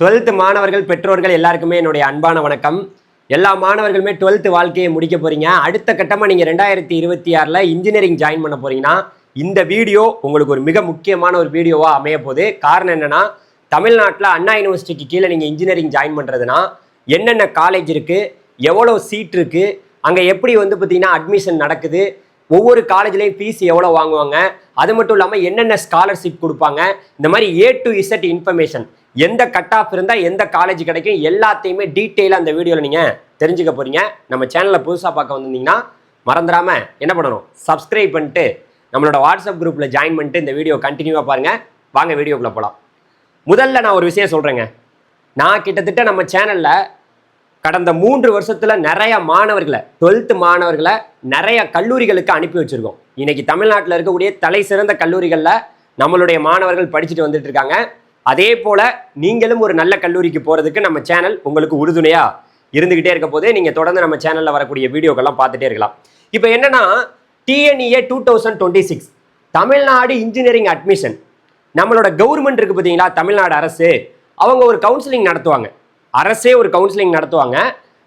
12th மாணவர்கள் பெற்றோர்கள் எல்லாருக்குமே என்னுடைய அன்பான வணக்கம். எல்லா மாணவர்களுமே 12th வாழ்க்கையை முடிக்க போறீங்க. அடுத்த கட்டமாக நீங்கள் 2026 இன்ஜினியரிங் ஜாயின் பண்ண போறீங்கன்னா இந்த வீடியோ உங்களுக்கு ஒரு மிக முக்கியமான ஒரு வீடியோவாக அமைய போகுது. காரணம் என்னன்னா, தமிழ்நாட்டில் அண்ணா யூனிவர்சிட்டிக்கு கீழே நீங்கள் இன்ஜினியரிங் ஜாயின் பண்ணுறதுனா என்னென்ன காலேஜ் இருக்குது, எவ்வளோ சீட் இருக்குது, அங்கே எப்படி பார்த்தீங்கன்னா அட்மிஷன் நடக்குது, ஒவ்வொரு காலேஜ்லேயும் ஃபீஸ் எவ்வளோ வாங்குவாங்க, அது மட்டும் இல்லாமல் என்னென்ன ஸ்காலர்ஷிப் கொடுப்பாங்க, இந்த மாதிரி A to Z இன்ஃபர்மேஷன், எந்த கட் ஆஃப் இருந்தால் எந்த காலேஜ் கிடைக்கும் எல்லாத்தையுமே டீட்டெயிலாக அந்த வீடியோவில் நீங்கள் தெரிஞ்சுக்க போகிறீங்க. நம்ம சேனலில் புதுசாக பார்க்க வந்திருந்தீங்கன்னா மறந்துடாமல் என்ன பண்ணணும், சப்ஸ்கிரைப் பண்ணிட்டு நம்மளோட வாட்ஸ்அப் குரூப்பில் ஜாயின் பண்ணிட்டு இந்த வீடியோ கண்டினியூவாக பாருங்கள். வாங்க வீடியோக்குள்ளே போகலாம். முதல்ல நான் ஒரு விஷயம் சொல்கிறேங்க. நான் கிட்டத்தட்ட நம்ம சேனலில் கடந்த 3 வருஷத்தில் நிறைய மாணவர்களை 12th மாணவர்களை நிறைய கல்லூரிகளுக்கு அனுப்பி வச்சுருக்கோம். இன்றைக்கி தமிழ்நாட்டில் இருக்கக்கூடிய தலை சிறந்த கல்லூரிகளில் நம்மளுடைய மாணவர்கள் படிச்சுட்டு வந்துட்டு இருக்காங்க. அதே போல் நீங்களும் ஒரு நல்ல கல்லூரிக்கு போகிறதுக்கு நம்ம சேனல் உங்களுக்கு உறுதுணையாக இருந்துக்கிட்டே இருக்க போது நீங்கள் தொடர்ந்து நம்ம சேனலில் வரக்கூடிய வீடியோக்கெல்லாம் பார்த்துட்டே இருக்கலாம். இப்போ என்னென்னா, TNEA 2026 தமிழ்நாடு இன்ஜினியரிங் அட்மிஷன், நம்மளோட கவர்மெண்ட் இருக்குது பார்த்தீங்களா, தமிழ்நாடு அரசு, அவங்க ஒரு கவுன்சிலிங் நடத்துவாங்க. அரசே ஒரு கவுன்சிலிங் நடத்துவாங்க.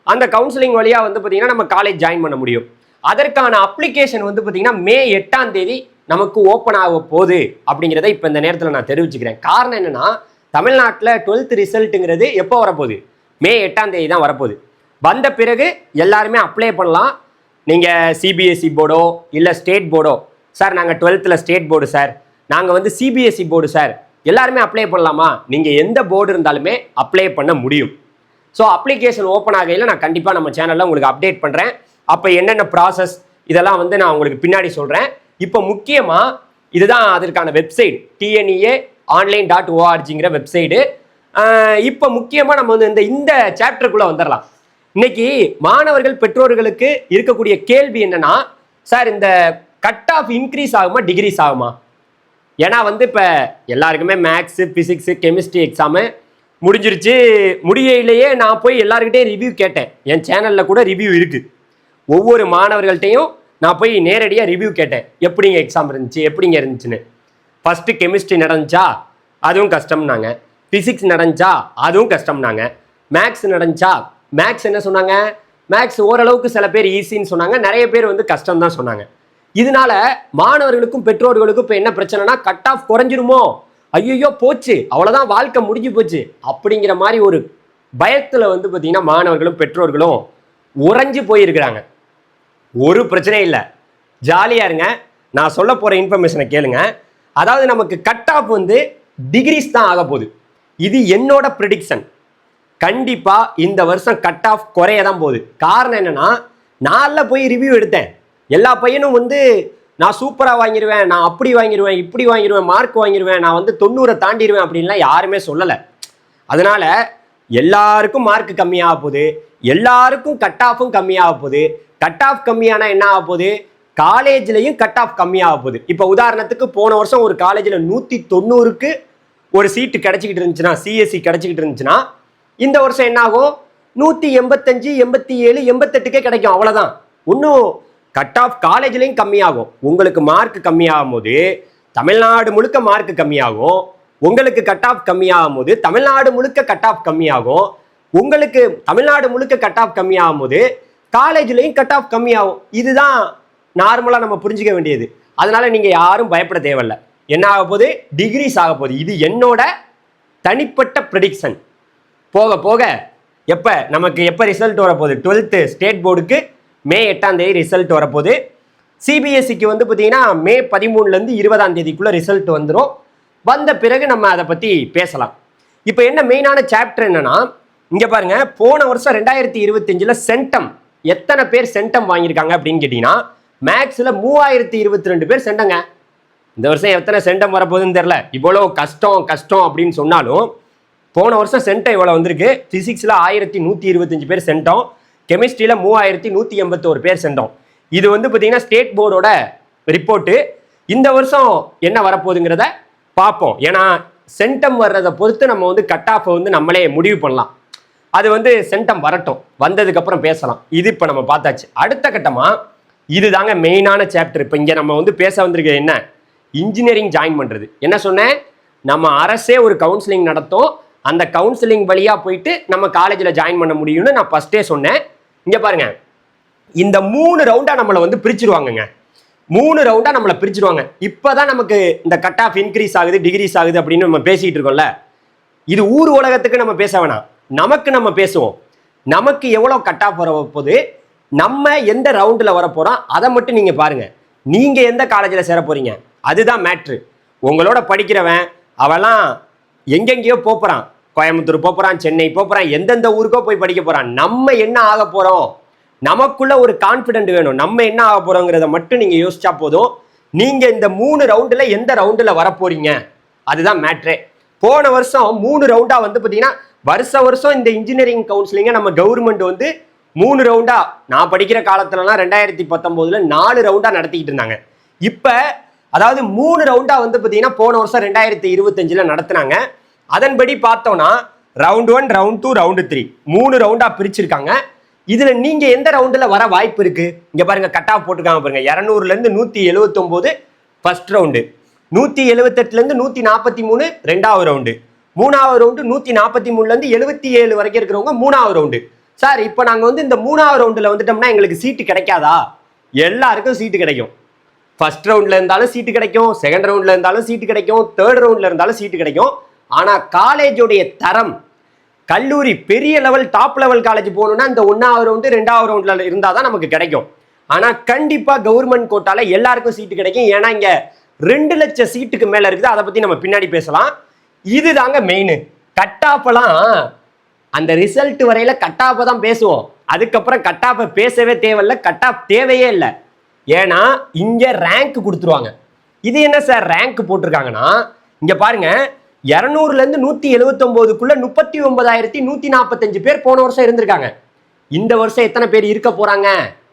அந்த கவுன்சிலிங் வழியாக பார்த்தீங்கன்னா நம்ம காலேஜ் ஜாயின் பண்ண முடியும். அதற்கான அப்ளிகேஷன் பார்த்தீங்கன்னா May 8 நமக்கு ஓப்பன் ஆக போகுது அப்படிங்கிறத இப்போ இந்த நேரத்தில் நான் தெரிவிச்சுக்கிறேன். காரணம் என்னென்னா, தமிழ்நாட்டில் 12th ரிசல்ட்டுங்கிறது எப்போ வரப்போகுது, May 8 தான் வரப்போகுது. வந்த பிறகு எல்லாருமே அப்ளை பண்ணலாம். நீங்கள் CBSE போர்டோ இல்லை ஸ்டேட் போர்டோ, சார் நாங்கள் 12th ஸ்டேட் போர்டு சார், நாங்கள் CBSE போர்டு சார், எல்லாருமே அப்ளை பண்ணலாமா? நீங்கள் எந்த போர்டு இருந்தாலுமே அப்ளை பண்ண முடியும். ஸோ அப்ளிகேஷன் ஓப்பன் ஆகையில் நான் கண்டிப்பாக நம்ம சேனலில் உங்களுக்கு அப்டேட் பண்ணுறேன். அப்போ என்னென்ன ப்ராசஸ் இதெல்லாம் நான் உங்களுக்கு பின்னாடி சொல்கிறேன். இப்போ முக்கியமாக இதுதான் அதற்கான வெப்சைட், TNEA.online.orgங்கிற வெப்சைட்டு. இப்போ முக்கியமாக நம்ம இந்த சாப்டருக்குள்ளே வந்துடலாம். இன்னைக்கு மாணவர்கள் பெற்றோர்களுக்கு இருக்கக்கூடிய கேள்வி என்னன்னா, சார் இந்த கட் ஆஃப் இன்க்ரீஸ் ஆகுமா டிகிரீஸ் ஆகுமா? ஏன்னா இப்போ எல்லாருக்குமே மேக்ஸு ஃபிசிக்ஸு கெமிஸ்ட்ரி எக்ஸாமு முடிஞ்சிருச்சு. முடியலையே நான் போய் எல்லாருக்கிட்டையும் ரிவ்யூ கேட்டேன். என் சேனலில் கூட ரிவ்யூ இருக்குது. ஒவ்வொரு மாணவர்கள்ட்டையும் நான் போய் நேரடியாக ரிவ்யூ கேட்டேன். எப்படிங்க எக்ஸாம் இருந்துச்சு, எப்படிங்க இருந்துச்சுன்னு. ஃபஸ்ட்டு கெமிஸ்ட்ரி நடந்துச்சா, அதுவும் கஷ்டம்னாங்க. ஃபிசிக்ஸ் நடந்துச்சா, அதுவும் கஷ்டம்னாங்க. மேக்ஸ் நடந்துச்சா, மேக்ஸ் என்ன சொன்னாங்க, மேக்ஸ் ஓரளவுக்கு சில பேர் ஈஸின்னு சொன்னாங்க, நிறைய பேர் கஷ்டம் தான் சொன்னாங்க. இதனால மாணவர்களுக்கும் பெற்றோர்களுக்கும் இப்போ என்ன பிரச்சனைனா, கட் ஆஃப் குறைஞ்சிருமோ, ஐயோ போச்சு அவ்வளோதான் வாழ்க்கை முடிஞ்சு போச்சு அப்படிங்கிற மாதிரி ஒரு பயத்தில் பார்த்தீங்கன்னா மாணவர்களும் பெற்றோர்களும் உறைஞ்சு போயிருக்கிறாங்க. ஒரு பிரச்சனை இல்லை, ஜாலியாக இருங்க. நான் சொல்ல போகிற இன்ஃபர்மேஷனை கேளுங்க. அதாவது நமக்கு கட் ஆஃப் டிகிரிஸ் தான் ஆக போகுது. இது என்னோட ப்ரிடிக்ஷன். கண்டிப்பாக இந்த வருஷம் கட் ஆஃப் குறைய தான் போகுது. காரணம் என்னென்னா, நாளில் போய் ரிவ்யூ எடுத்தேன். எல்லா பையனும் நான் சூப்பராக வாங்கிடுவேன், நான் அப்படி வாங்கிடுவேன், இப்படி வாங்கிடுவேன், மார்க் வாங்கிடுவேன், நான் 90 தாண்டிடுவேன் அப்படின்லாம் யாருமே சொல்லலை. அதனால் எல்லாருக்கும் மார்க் கம்மியாக போகுது, எல்லாருக்கும் கட் ஆஃபும் கம்மியாக போகுது. கட் ஆஃப் கம்மியானா என்ன ஆக போகுது, காலேஜ்லையும் கட் ஆஃப் கம்மியாக போகுது. இப்போ உதாரணத்துக்கு போன வருஷம் ஒரு காலேஜில் 190க்கு ஒரு சீட்டு கிடச்சிக்கிட்டு இருந்துச்சுன்னா, CSE கிடச்சிக்கிட்டு இருந்துச்சுன்னா, இந்த வருஷம் என்ன ஆகும், 185, 87, 88க்கே கிடைக்கும். அவ்வளோதான். இன்னும் கட் ஆஃப் காலேஜ்லையும் கம்மியாகும். உங்களுக்கு மார்க் கம்மியாகும் போது தமிழ்நாடு முழுக்க மார்க் கம்மியாகும். உங்களுக்கு கட் ஆஃப் கம்மியாகும் போது தமிழ்நாடு முழுக்க கட் ஆஃப் கம்மியாகும். உங்களுக்கு தமிழ்நாடு முழுக்க கட் ஆஃப் கம்மியாகும் போது காலேஜ்லையும் கட் ஆஃப் கம்மியாகும். இதுதான் நார்மலாக நம்ம புரிஞ்சிக்க வேண்டியது. அதனால நீங்கள் யாரும் பயப்பட தேவையில்லை. என்ன ஆக போகுது, டிகிரிஸ் ஆக போகுது. இது என்னோட தனிப்பட்ட ப்ரெடிக்ஷன். போக போக நமக்கு எப்போ ரிசல்ட் வரப்போகுது, 12th ஸ்டேட் போர்டுக்கு May 8 ரிசல்ட் வரப்போகுது. CBSEக்கு பார்த்தீங்கன்னா May 13 20 ரிசல்ட் வந்துடும். வந்த பிறகு நம்ம அதை பற்றி பேசலாம். இப்போ என்ன மெயினான சாப்டர் என்னன்னா, இங்கே பாருங்க, போன வருஷம் 2025 சென்டம் எத்தனை பேர் சென்டம் வாங்கியிருக்காங்க அப்படின்னு கேட்டிங்கன்னா, மேக்ஸில் 3022 பேர் சென்டங்க. இந்த வருஷம் எத்தனை சென்டம் வரப்போகுதுன்னு தெரில. இவ்வளோ கஷ்டம் அப்படின்னு சொன்னாலும் போன வருஷம் சென்டம் இவ்வளோ வந்திருக்கு. ஃபிசிக்ஸில் 1125 பேர் சென்டம், கெமிஸ்ட்ரியில் 3181 பேர் சென்டம். இது பார்த்தீங்கன்னா ஸ்டேட் போர்டோட ரிப்போர்ட்டு. இந்த வருஷம் என்ன வரப்போகுதுங்கிறத பார்ப்போம். ஏன்னா சென்டம் வர்றதை பொறுத்து நம்ம கட் ஆஃப் நம்மளே முடிவு பண்ணலாம். அது சென்டம் வரட்டும், வந்ததுக்கப்புறம் பேசலாம். இது இப்போ நம்ம பார்த்தாச்சு. அடுத்த கட்டமாக இதுதாங்க மெயினான சாப்டர். இப்போ இங்கே நம்ம பேச வந்திருக்க என்ன, இன்ஜினியரிங் ஜாயின் பண்ணுறது. என்ன சொன்னேன், நம்ம அரசே ஒரு கவுன்சிலிங் நடத்தும். அந்த கவுன்சிலிங் வழியா போயிட்டு நம்ம காலேஜில் ஜாயின் பண்ண முடியும்னு நான் ஃபர்ஸ்டே சொன்னேன். இங்க பாருங்க, இந்த 3 ரவுண்டா நம்மளை வந்து பிரிச்சிருவாங்கங்க. 3 ரவுண்டா நம்மளை பிரிச்சிருவாங்க. இப்பதான் நமக்கு இந்த கட் ஆஃப் இன்க்ரீஸ் ஆகுது, டிகிரீஸ் ஆகுது அப்படின்னு நம்ம பேசிட்டு இருக்கோம்ல. இது ஊர் உலகத்துக்கு நம்ம பேச வேணாம், நமக்கு நம்ம பேசுவோம். நமக்கு எவ்வளவு கட் ஆஃப் வர போகுது, நம்ம எந்த ரவுண்டில் வர போறோம், அதை மட்டும் நீங்க பாருங்க. நீங்க எந்த காலேஜில் சேர போறீங்க அதுதான் மேட்ரு. உங்களோட படிக்கிறவன் அவெல்லாம் எங்கெங்கேயோ போறான், கோயம்புத்தூர் போறான், சென்னை போறான், எந்தெந்த ஊருக்கோ போய் படிக்க போறான். நம்ம என்ன ஆக போறோம், நமக்குள்ள ஒரு கான்ஃபிடென்ட் வேணும். நம்ம என்ன ஆக போறோங்கிறத மட்டும் நீங்க யோசிச்சா போதும். நீங்க இந்த 3 ரவுண்டில் எந்த ரவுண்டில் வர போறீங்க அதுதான் மேட்ரே. போன வருஷம் 3 ரவுண்டா வந்து பார்த்தீங்கன்னா வருஷம் இந்த இன்ஜினியரிங் கவுன்சிலிங்கை நம்ம கவர்மெண்ட் வந்து 3 ரவுண்டா, நான் படிக்கிற காலத்துலலாம் 2019 4 ரவுண்டா நடத்திக்கிட்டு இருந்தாங்க. இப்போ அதாவது 3 ரவுண்டா வந்து பார்த்தீங்கன்னா போன வருஷம் 2025 நடத்தினாங்க. அதன்படி பார்த்தோம்னா ரவுண்ட் 1, ரவுண்ட் 2, ரவுண்ட் 3 3 ரவுண்டா பிரிச்சிருக்காங்க. இதுல நீங்க எந்த ரவுண்டில் வர வாய்ப்பு இருக்கு? இங்க பாருங்க, கட் ஆஃப் போட்டுருக்காங்க பாருங்க. 200ல இருந்து 179 ஃபர்ஸ்ட் ரவுண்டு, 178ல இருந்து 143 ரெண்டாவது ரவுண்டு, 3வது ரவுண்டு 143ல இருந்து 77 வரைக்கும் இருக்கிறவங்க 3வது ரவுண்டு. சார் இப்போ நாங்கள் வந்து இந்த 3வது ரவுண்டில் வந்துட்டோம்னா எங்களுக்கு சீட்டு கிடைக்காதா? எல்லாருக்கும் சீட்டு கிடைக்கும். ஃபர்ஸ்ட் ரவுண்ட்ல இருந்தாலும் சீட்டு கிடைக்கும், செகண்ட் ரவுண்ட்ல இருந்தாலும் சீட்டு கிடைக்கும், தேர்ட் ரவுண்ட்ல இருந்தாலும் சீட்டு கிடைக்கும். ஆனால் காலேஜோடைய தரம், கல்லூரி பெரிய லெவல் டாப் லெவல் காலேஜ் போகணும்னா இந்த 1வது ரவுண்டு 2வது ரவுண்டில் இருந்தால் தான் நமக்கு கிடைக்கும். ஆனால் கண்டிப்பாக கவர்மெண்ட் கோட்டால எல்லாருக்கும் சீட்டு கிடைக்கும். ஏன்னா இங்கே 2 லட்சம் சீட்டுக்கு மேலே இருக்குது. அதை பற்றி நம்ம பின்னாடி பேசலாம். இது தாங்க மெயின். கட் ஆஃப்லாம் அந்த ரிசல்ட் வரையில கட் ஆஃப் தான் பேசுவோம். அதுக்கப்புறம் கட் ஆஃப் பேசவே தேவையில்லை, கட் ஆஃப் தேவையே இல்லை. ஏன்னா இங்கே ரேங்க் கொடுத்துருவாங்க. இது என்ன சார் ரேங்க் போட்டிருக்காங்கன்னா, இங்கே பாருங்க, 200ல இருந்து 179க்குள்ள 39,145 பேர் போன வருஷம் இருந்திருக்காங்க. இந்த வருஷம் எத்தனை பேர் இருக்க போறாங்க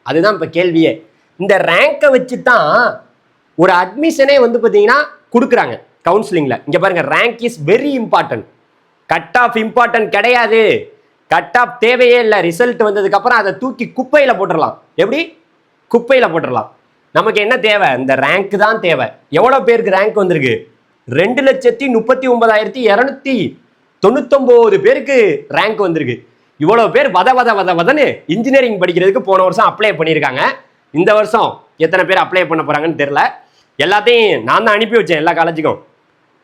அதுதான் இப்போ கேள்வியே. இந்த ரேங்கை வச்சு தான் ஒரு அட்மிஷனே வந்து பார்த்தீங்கன்னா கொடுக்குறாங்க கவுன்சிலிங்ல. இங்க பாருங்க, rank is very important. Cut off important கிடையாது, கட் ஆஃப் தேவையே இல்லை. ரிசல்ட் வந்ததுக்கு அப்புறம் அதை தூக்கி குப்பையில போட்டுடலாம். எப்படி? குப்பையில போட்டுடலாம். நமக்கு என்ன தேவை? இந்த ரேங்க் தான் தேவை. எவ்வளவு பேருக்கு ரேங்க் வந்திருக்கு? 2,39,299 பேருக்கு ரேங்க் வந்திருக்கு. இவ்வளவு பேர் வதன்னு இன்ஜினியரிங் படிக்கிறதுக்கு போன வருஷம் அப்ளை பண்ணியிருக்காங்க. இந்த வருஷம் எத்தனை பேர் அப்ளை பண்ண போறாங்கன்னு தெரியல. எல்லாத்தையும் நான் தான் அனுப்பி வச்சேன் எல்லா காலேஜுக்கும்.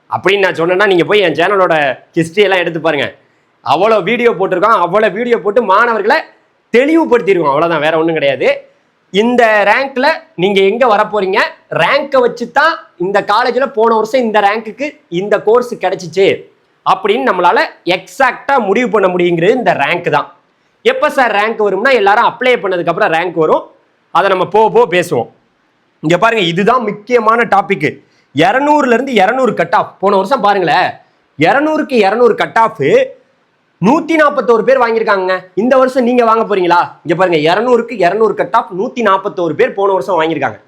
அப்படின்னு நான் சொன்னேன்னா நீங்கள் போய் என் சேனலோட ஹிஸ்ட்ரி எல்லாம் எடுத்து பாருங்க. அவ்வளோ வீடியோ போட்டிருக்கோம். அவ்வளோ வீடியோ போட்டு மாணவர்களை தெளிவுபடுத்தியிருக்கோம். அவ்வளோதான், வேற ஒன்றும் கிடையாது. இந்த ரேங்க்ல நீங்க எங்க வர போறீங்க, ரேங்கை வச்சு தான் இந்த காலேஜில் போன வருஷம் இந்த ரேங்க்குக்கு இந்த கோர்ஸ் கிடைச்சிச்சு அப்படின்னு நம்மளால எக்ஸாக்டா முடிவு பண்ண முடியுங்கிறது இந்த ரேங்க் தான். எப்போ சார் ரேங்க் வரும்னா எல்லாரும் அப்ளை பண்ணதுக்கு அப்புறம் ரேங்க் வரும். அதை நம்ம போக பேசுவோம். இங்க பாருங்க, இதுதான் முக்கியமான டாபிக். 200ல இருந்து 200 கட் ஆஃப். போன வருஷம் பாருங்களேன், 200க்கு 200 கட் ஆஃப் 141 பேர் வாங்கியிருக்காங்க. இந்த வருஷம் நீங்க வாங்க போறீங்களா? இங்க பாருங்க, 200க்கு 200 கட் ஆஃப் 141 பேர் போன வருஷம் வாங்கியிருக்காங்க.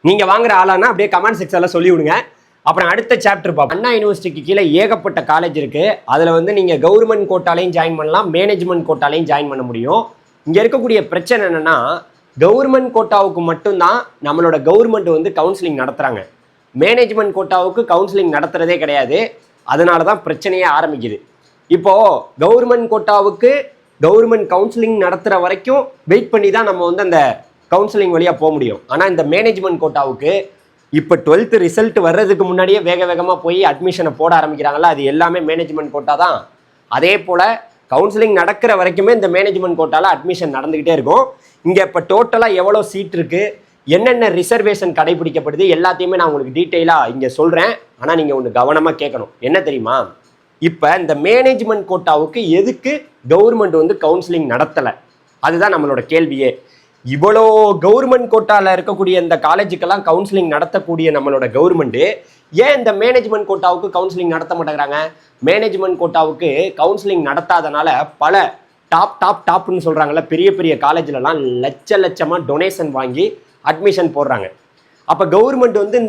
நீங்க வாங்குற ஆளானா அப்படியே கமெண்ட் செக்ஷன்ல சொல்லி விடுங்க. அப்புறம் அடுத்த சாப்டர் பார்ப்போம். அண்ணா யூனிவர்சிட்டிக்கு கீழே ஏகப்பட்ட காலேஜ் இருக்கு. அதுல வந்து நீங்க கவர்மெண்ட் கோட்டாலையும் ஜாயின் பண்ணலாம், மேனேஜ்மெண்ட் கோட்டாலையும் ஜாயின் பண்ண முடியும். இங்க இருக்கக்கூடிய பிரச்சனை என்னன்னா, கவர்மெண்ட் கோட்டாவுக்கு மட்டும்தான் நம்மளோட கவர்மெண்ட் வந்து கவுன்சிலிங் நடத்துறாங்க. மேனேஜ்மெண்ட் கோட்டாவுக்கு கவுன்சிலிங் நடத்துறதே கிடையாது. அதனால தான் பிரச்சனையே ஆரம்பிக்குது. இப்போ கவர்மெண்ட் கோட்டாவுக்கு கவர்மெண்ட் கவுன்சிலிங் நடத்துகிற வரைக்கும் வெயிட் பண்ணி தான் நம்ம வந்து அந்த கவுன்சிலிங் வழியாக போக முடியும். ஆனால் இந்த மேனேஜ்மெண்ட் கோட்டாவுக்கு இப்போ 12th ரிசல்ட் வர்றதுக்கு முன்னாடியே வேகமாக போய் அட்மிஷனை போட ஆரம்பிக்கிறாங்களா, அது எல்லாமே மேனேஜ்மெண்ட் கோட்டா தான். அதே போல் கவுன்சிலிங் நடக்கிற வரைக்குமே இந்த மேனேஜ்மெண்ட் கோட்டால அட்மிஷன் நடந்துக்கிட்டே இருக்கும். இங்கே இப்போ டோட்டலாக எவ்வளோ சீட் இருக்குது, என்னென்ன ரிசர்வேஷன் கடைபிடிக்கப்படுது எல்லாத்தையுமே நான் உங்களுக்கு டீட்டெயிலாக இங்கே சொல்கிறேன். ஆனால் நீங்கள் ஒன்று கவனமாக கேட்கணும். என்ன தெரியுமா? இப்போ இந்த மேனேஜ்மெண்ட் கோட்டாவுக்கு எதுக்கு கவர்மெண்ட் வந்து கவுன்சிலிங் நடத்தலை, அதுதான் நம்மளோட கேள்வியே. இவ்வளோ கவர்மெண்ட் கோட்டாவில் இருக்கக்கூடிய இந்த காலேஜுக்கெல்லாம் கவுன்சிலிங் நடத்தக்கூடிய நம்மளோட கவர்மெண்ட்டு ஏன் இந்த மேனேஜ்மெண்ட் கோட்டாவுக்கு கவுன்சிலிங் நடத்த மாட்டேங்கிறாங்க? மேனேஜ்மெண்ட் கோட்டாவுக்கு கவுன்சிலிங் நடத்தாதனால பல டாப்னு சொல்கிறாங்கல்ல, பெரிய பெரிய காலேஜ்லலாம் லட்சமாக டொனேஷன் வாங்கி அட்மிஷன் போடுறாங்க. அப்போ கவர்மெண்ட் வந்து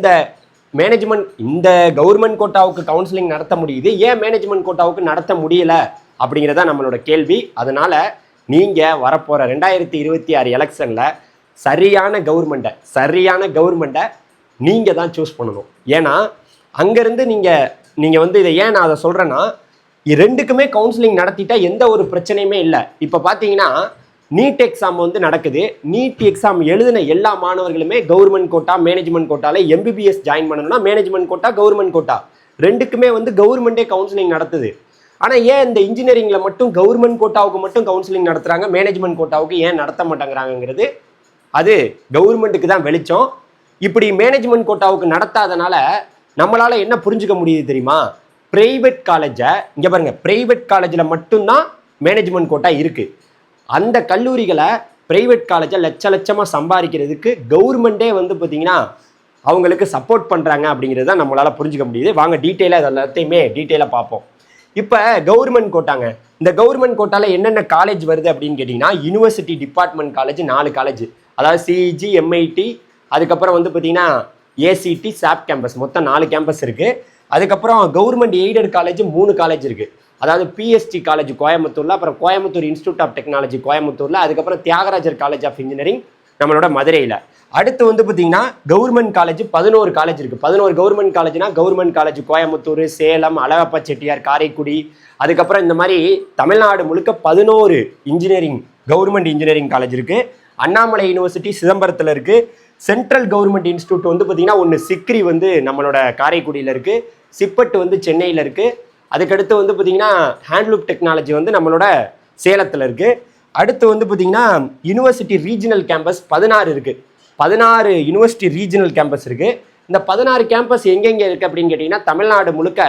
இந்த கவர்மெண்ட் கோட்டாவுக்கு கவுன்சிலிங் நடத்த முடியுது, ஏன் மேனேஜ்மெண்ட் கோட்டாவுக்கு நடத்த முடியல அப்படிங்கிறத நம்மளோட கேள்வி. அதனால நீங்கள் வரப்போகிற 2026 எலெக்ஷனில் சரியான கவர்மெண்ட்டை நீங்கள் தான் சூஸ் பண்ணணும். ஏன்னா அங்கேருந்து நீங்கள் வந்து இதை ஏன் நான் அதை சொல்கிறேன்னா, ரெண்டுக்குமே கவுன்சிலிங் நடத்திட்டா எந்த ஒரு பிரச்சனையுமே இல்லை. இப்போ பார்த்தீங்கன்னா நீட் எக்ஸாம் வந்து நடக்குது. நீட் எக்ஸாம் எழுதின எல்லா மாணவர்களுமே கவர்மெண்ட் கோட்டா மேனேஜ்மெண்ட் கோட்டால எம்பிபிஎஸ் ஜாயின் பண்ணணும்னா மேனேஜ்மெண்ட் கோட்டா கவர்மெண்ட் கோட்டா ரெண்டுக்குமே வந்து கவர்மெண்டே கவுன்சிலிங் நடத்துது. ஆனால் ஏன் இந்த இன்ஜினியரிங்கில் மட்டும் கவர்மெண்ட் கோட்டாவுக்கு மட்டும் கவுன்சிலிங் நடத்துகிறாங்க, மேனேஜ்மெண்ட் கோட்டாவுக்கு ஏன் நடத்த மாட்டேங்கிறாங்கிறது அது கவர்மெண்ட்டுக்கு தான் வெளிச்சம். இப்படி மேனேஜ்மெண்ட் கோட்டாவுக்கு நடத்தாதனால நம்மளால என்ன புரிஞ்சுக்க முடியுது தெரியுமா? பிரைவேட் காலேஜை இங்கே பாருங்க, பிரைவேட் காலேஜில் மட்டும்தான் மேனேஜ்மெண்ட் கோட்டா இருக்குது. அந்த கல்லூரிகளை பிரைவேட் காலேஜை லட்சமாக சம்பாதிக்கிறதுக்கு கவர்மெண்ட்டே வந்து பார்த்தீங்கன்னா அவங்களுக்கு சப்போர்ட் பண்ணுறாங்க அப்படிங்கிறது தான் நம்மளால் புரிஞ்சுக்க முடியுது. வாங்க டீட்டெயிலாக இது எல்லாத்தையுமே டீட்டெயிலாக பார்ப்போம். இப்போ கவர்மெண்ட் கோட்டாங்க, இந்த கவர்மெண்ட் கோட்டாவில் என்னென்ன காலேஜ் வருது அப்படின்னு கேட்டிங்கன்னா யூனிவர்சிட்டி டிபார்ட்மெண்ட் காலேஜ் 4 காலேஜ், அதாவது சிஇஜி, எம்ஐடி, அதுக்கப்புறம் வந்து பார்த்தீங்கன்னா ஏசிடி, சாப் கேம்பஸ், மொத்தம் 4 கேம்பஸ் இருக்குது. அதுக்கப்புறம் கவர்மெண்ட் எய்டட் காலேஜ் 3 காலேஜ் இருக்குது. அதாவது பிஎஸ்டி காலேஜ் கோயம்புத்தூரில், அப்புறம் கோயம்புத்தூர் இன்ஸ்டியூட் ஆஃப் டெக்னாலஜி கோயம்புத்தூரில், அதுக்கப்புறம் தியாகராஜர் காலேஜ் ஆஃப் இன்ஜினியரிங் நம்மளோட மதுரையில். அடுத்து வந்து பார்த்தீங்கன்னா கவர்மெண்ட் காலேஜ் 11 காலேஜ் இருக்குது. 11 கவர்மெண்ட் காலேஜ்னா கவர்மெண்ட் காலேஜ் கோயம்புத்தூர், சேலம், அழகப்பா செட்டியார், காரைக்குடி, அதுக்கப்புறம் இந்த மாதிரி தமிழ்நாடு முழுக்க 11 இன்ஜினியரிங் கவர்மெண்ட் இன்ஜினியரிங் காலேஜ் இருக்குது. அண்ணாமலை யூனிவர்சிட்டி சிதம்பரத்தில் இருக்குது. சென்ட்ரல் கவர்மெண்ட் இன்ஸ்டியூட் வந்து பார்த்தீங்கன்னா ஒன்று சிக்ரி வந்து நம்மளோட காரைக்குடியில் இருக்குது, சிப்பட்டு வந்து சென்னையில் இருக்குது. அதுக்கடுத்து வந்து பார்த்தீங்கன்னா ஹேண்ட்லூப் டெக்னாலஜி வந்து நம்மளோட சேலத்தில் இருக்குது. அடுத்து வந்து பார்த்தீங்கன்னா யூனிவர்சிட்டி ரீஜனல் கேம்பஸ் 16 இருக்குது. 16 யூனிவர்சிட்டி ரீஜனல் கேம்பஸ் இருக்குது. இந்த 16 கேம்பஸ் எங்கெங்கே இருக்குது அப்படின்னு கேட்டிங்கன்னா தமிழ்நாடு முழுக்க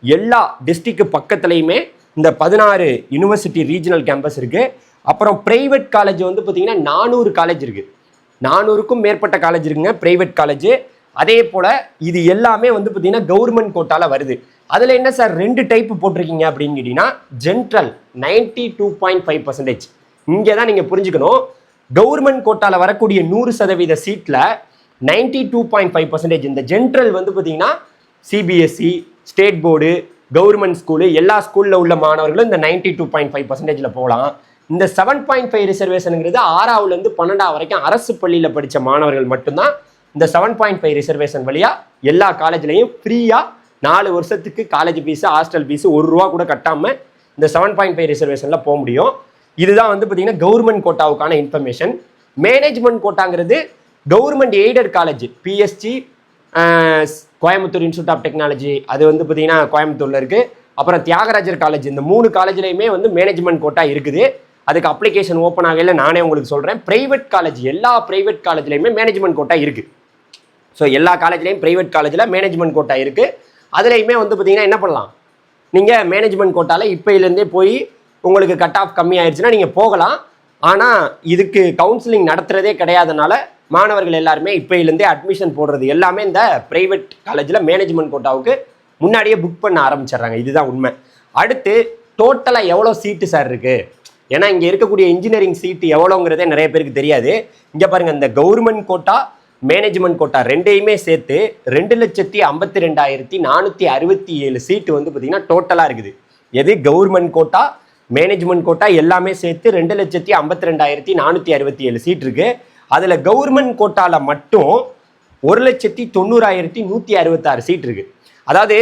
எல்லா டிஸ்ட்ரிக்ட் பக்கத்துலையுமே இந்த 16 யூனிவர்சிட்டி ரீஜனல் கேம்பஸ் இருக்குது. அப்புறம் ப்ரைவேட் காலேஜ் வந்து பார்த்தீங்கன்னா 400 காலேஜ் இருக்குது. 400க்கும் மேற்பட்ட காலேஜ் இருக்குங்க ப்ரைவேட் காலேஜ். அதே போல் இது எல்லாமே வந்து பார்த்தீங்கன்னா கவர்மெண்ட் கோட்டாவில் வருது. அதில் என்ன சார் 2 டைப் போட்டிருக்கீங்க அப்படின்னு கேட்டிங்கன்னா ஜென்ட்ரல் 92.5%. இங்கே தான் நீங்கள் புரிஞ்சுக்கணும், கவர்மெண்ட் கோட்டாவில் வரக்கூடிய 100% சீட்டில் 92.5% இந்த ஜென்ட்ரல் வந்து பார்த்தீங்கன்னா CBSE, state board, government school, எல்லா ஸ்கூலில் உள்ள மாணவர்களும் இந்த 92.5%ல் போகலாம். இந்த 7.5 ரிசர்வேஷனுங்கிறது 6ஆவதுலேருந்து 12ஆவது வரைக்கும் அரசு பள்ளியில் படித்த மாணவர்கள் மட்டும்தான் இந்த 7.5 ரிசர்வேஷன் வழியாக எல்லா காலேஜ்லையும் ஃப்ரீயாக 4 வருஷத்துக்கு காலேஜ் ஃபீஸு, ஹாஸ்டல் ஃபீஸு 1 ரூபா கூட கட்டாமல் இந்த 7.5 ரிசர்வேஷனில் போக முடியும். இதுதான் வந்து பார்த்தீங்கன்னா கவர்மெண்ட் கோட்டாவுக்கான இன்ஃபர்மேஷன். மேனேஜ்மெண்ட் கோட்டாங்கிறது government aided college, PST, Coimbatore institute of technology, அது வந்து பார்த்தீங்கன்னா கோயம்புத்தூரில் இருக்குது. அப்புறம் தியாகராஜர் காலேஜ், இந்த 3 காலேஜ்லையுமே வந்து மேனேஜ்மெண்ட் கோட்டா இருக்குது. அதுக்கு அப்ளிகேஷன் ஓப்பன் ஆகல, நானே உங்களுக்கு சொல்கிறேன். ப்ரைவேட் காலேஜ், எல்லா ப்ரைவேட் காலேஜ்லையுமே மேனேஜ்மெண்ட் கோட்டா இருக்குது. ஸோ எல்லா காலேஜ்லையும் ப்ரைவேட் காலேஜில் மேனேஜ்மெண்ட் கோட்டா இருக்குது. அதுலேயுமே வந்து பார்த்தீங்கன்னா என்ன பண்ணலாம், நீங்கள் மேனேஜ்மெண்ட் கோட்டாவில் இப்போலேருந்தே போய் உங்களுக்கு கட் ஆஃப் கம்மி ஆயிடுச்சுன்னா நீங்கள் போகலாம். ஆனால் இதுக்கு கவுன்சிலிங் நடத்துகிறதே கிடையாதனால மாணவர்கள் எல்லாருமே இப்போலேருந்தே அட்மிஷன் போடுறது எல்லாமே இந்த ப்ரைவேட் காலேஜில் மேனேஜ்மெண்ட் கோட்டாவுக்கு முன்னாடியே புக் பண்ண ஆரம்பிச்சிடுறாங்க. இதுதான் உண்மை. அடுத்து டோட்டலாக எவ்வளோ சீட்டு சார் இருக்குது, ஏன்னா இங்கே இருக்கக்கூடிய இன்ஜினியரிங் சீட்டு எவ்வளோங்கிறதே நிறைய பேருக்கு தெரியாது. இங்கே பாருங்கள், இந்த கவர்மெண்ட் கோட்டா மேனேஜ்மெண்ட் கோட்டா ரெண்டையுமே சேர்த்து 2,52,467 சீட்டு வந்து பார்த்தீங்கன்னா டோட்டலாக இருக்குது. எது கவர்மெண்ட் கோட்டா மேனேஜ்மெண்ட் கோட்டா எல்லாமே சேர்த்து 2,52,467 சீட் இருக்குது. அதில் கவர்மெண்ட் கோட்டாவில் மட்டும் 1,90,166 சீட் இருக்குது. அதாவது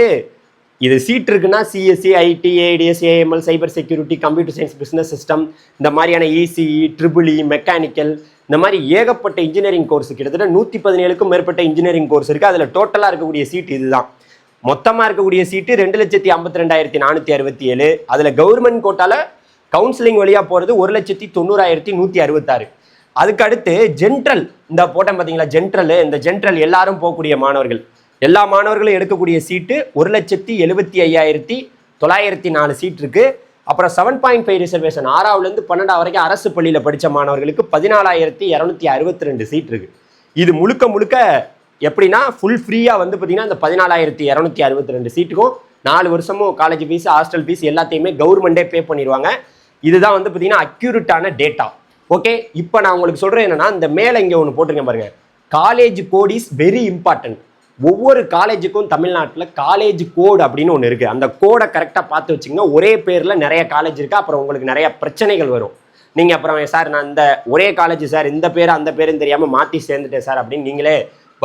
இது சீட் இருக்குன்னா CSE, IT, ADS, AML, cyber security, computer science, business system, இந்த மாதிரியான இசிஇ, ட்ரிபிள்இ, மெக்கானிக்கல், இந்த மாதிரி ஏகப்பட்ட இன்ஜினியரிங் கோர்ஸ் கிட்டத்தட்ட 117க்கும் மேற்பட்ட இன்ஜினியரிங் கோர்ஸ் இருக்குது. அதில் டோட்டலாக இருக்கக்கூடிய சீட் இதுதான். மொத்தமாக இருக்கக்கூடிய சீட்டு 2,52,467. அதில் கவர்மெண்ட் கோட்டாவில் கவுன்சிலிங் வழியாக போகிறது 1,90,166. அதுக்கு அடுத்து ஜென்ட்ரல், இந்த போட்டேன் பார்த்தீங்களா ஜென்ட்ரல், இந்த ஜென்ட்ரல் எல்லாரும் போகக்கூடிய மாணவர்கள், எல்லா மாணவர்களும் எடுக்கக்கூடிய சீட்டு 1,75,904 சீட் இருக்குது. அப்புறம் 7.5 ரிசர்வேஷன் 6ஆவதுலேருந்து 12ஆவது வரைக்கும் அரசு பள்ளியில் படித்த மாணவர்களுக்கு 14,262 சீட் இருக்குது. இது முழுக்க முழுக்க எப்படின்னா ஃபுல் ஃப்ரீயாக வந்து பார்த்தீங்கன்னா இந்த 14,262 சீட்டுக்கும் 4 வருஷமும் காலேஜ் ஃபீஸ், ஹாஸ்டல் ஃபீஸ் எல்லாத்தையுமே கவர்மெண்ட்டே பே பண்ணிடுவாங்க. இதுதான் வந்து பார்த்தீங்கன்னா அக்யூரேட்டான டேட்டா. ஓகே, இப்போ நான் உங்களுக்கு சொல்கிறேன் என்னென்னா, இந்த மேலே இங்கே ஒன்று போட்டிருக்கேன் பாருங்கள், college code is very important. ஒவ்வொரு காலேஜுக்கும் தமிழ்நாட்டில் காலேஜ் கோடு அப்படின்னு ஒன்று இருக்குது. அந்த கோடை கரெக்டாக பார்த்து வச்சிங்கன்னா ஒரே பேரில் நிறைய காலேஜ் இருக்குது. அப்புறம் உங்களுக்கு நிறைய பிரச்சனைகள் வரும். நீங்கள் அப்புறம் சார் நான் இந்த ஒரே காலேஜ் சார், இந்த பேர் அந்த பேருன்னு தெரியாமல் மாற்றி சேர்ந்துட்டேன் சார் அப்படின்னு நீங்களே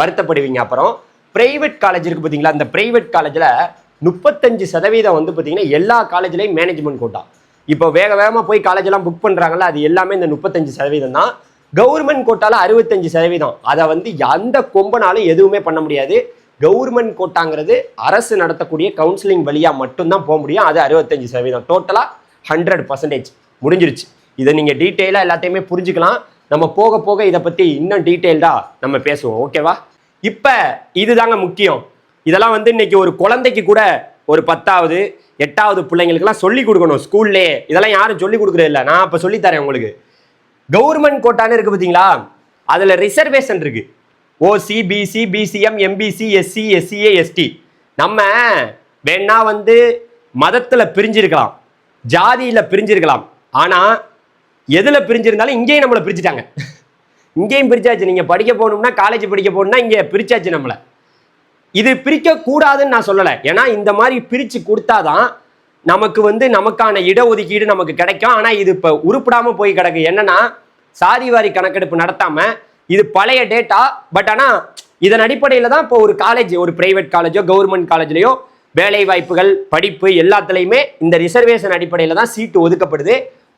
வருத்தப்படுவீங்க. அப்புறம் ப்ரைவேட் காலேஜ் இருக்குது பார்த்தீங்களா, அந்த ப்ரைவேட் காலேஜில் 35% வந்து பார்த்தீங்கன்னா எல்லா காலேஜ்லேயும் மேனேஜ்மெண்ட் கோட்டா. இப்போ வேகமாக போய் காலேஜெல்லாம் புக் பண்ணுறாங்கல்ல, அது எல்லாமே இந்த 35% தான். கவர்மெண்ட் கோட்டால 65%. அதை வந்து எந்த கொம்பனாலும் எதுவுமே பண்ண முடியாது. கவர்மெண்ட் கோட்டாங்கிறது அரசு நடத்தக்கூடிய கவுன்சிலிங் வழியாக மட்டும்தான் போக முடியும். அது 65%. டோட்டலாக 100% முடிஞ்சிருச்சு. இதை நீங்கள் டீட்டெயிலாக எல்லாத்தையுமே புரிஞ்சுக்கலாம். நம்ம போக போக இதை பற்றி இன்னும் டீட்டெயில்டாக நம்ம பேசுவோம். ஓகேவா? இப்போ இதுதாங்க முக்கியம். இதெல்லாம் வந்து இன்னைக்கு ஒரு குழந்தைக்கு கூட ஒரு 10வது 8வது பிள்ளைங்களுக்குலாம் சொல்லி கொடுக்கணும் ஸ்கூல்லே. இதெல்லாம் யாரும் சொல்லி கொடுக்குறது இல்லை. நான் இப்போ சொல்லித்தரேன் உங்களுக்கு. கவர்மெண்ட் கோட்டான்னு இருக்கு பார்த்தீங்களா, அதில் ரிசர்வேஷன் இருக்கு. OC, BC, BCM, MBC, SC, SCA, ST. நம்ம வேணா வந்து மதத்தில் பிரிஞ்சிருக்கலாம், ஜாதியில் பிரிஞ்சிருக்கலாம். ஆனால் எதில் பிரிஞ்சிருந்தாலும் இங்கேயும் நம்மளை பிரிச்சுட்டாங்க. இங்கேயும் பிரிச்சாச்சு. நீங்கள் படிக்க போகணும்னா, காலேஜ் படிக்க போகணும்னா இங்கே பிரிச்சாச்சு நம்மளை. இது பிரிக்க கூடாதுன்னு நான் சொல்லலை. ஏன்னா இந்த மாதிரி பிரித்து கொடுத்தாதான் நமக்கு வந்து நமக்கான இடஒதுக்கீடு நமக்கு கிடைக்கும். ஆனால் இது இப்போ உருப்படாமல் போய் கிடக்கு. என்னன்னா, சாதிவாரி கணக்கெடுப்பு நடத்தாமல் இது பழைய டேட்டா. பட் ஆனால் இதன் அடிப்படையில் தான் இப்போ ஒரு காலேஜ், ஒரு பிரைவேட் காலேஜோ கவர்மெண்ட் காலேஜ்லையோ வேலை வாய்ப்புகள், படிப்பு எல்லாத்துலேயுமே இந்த ரிசர்வேஷன் அடிப்படையில் தான் சீட்டு ஒதுக்கப்படுது.